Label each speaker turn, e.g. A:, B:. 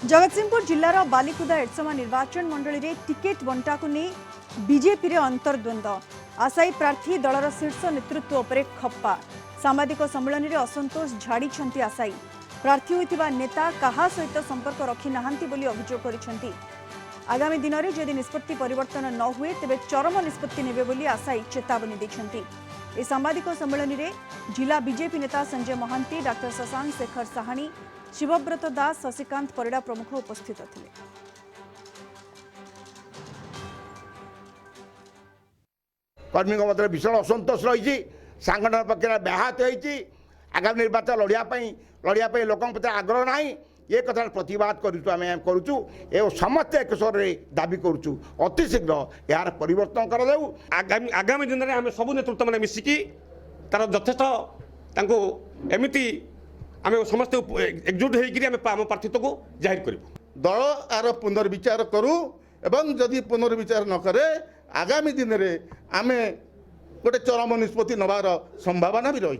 A: जगतसिंहपुर जिलार बालिकुदा एरसमा निर्वाचन मंडली रे टिकेट बंटा को नहीं बीजेपी रे अंतर्द्वंद आशायी प्रार्थी दलर शीर्ष नेतृत्व उपरे खप्पा सामाजिक सम्मेलन में असंतोष झाड़ी आशायी प्रार्थी होइतिबा नेता कहा सहित संपर्क रखी नाहांती बोली अभियोग करिसेंती। आगामी दिन में जदि निष्पत्ति परिवर्तन न हुए तेबे चरम निष्पत्ति नेबे बोली आशायी चेतावनी दैछंती। ए सामाजिक सम्मेलन में जिला बीजेपी नेता संजय महांती, डॉक्टर शशांक शेखर साहानी, शिवव्रत दास, शशिकांत परिड़ा प्रमुख उपस्थित थे।
B: कर्मी मध्य भीषण असंतोष रही सांगठन पक्ष व्याहत होती आगामी निर्वाचन लड़ाई लोक आग्रह ना ये कथा प्रतिवाद करुचु समस्त एक स्वर दाबी करुचु अति शीघ्र यार परिवर्तन कर
C: आगामी दिन में आम सब नेतृत्व मैंने मिसिकी तार यथेष्ट एमती आम समस्त एकजुट होम प्रार्थित्व को जाहिर करूँ।
D: दल आर पुनर्विचार करूँ एवं जदि पुनर्विचार न करे आगामी दिन में आम गोटे चरम निष्पत्ति नबार संभावना भी रही।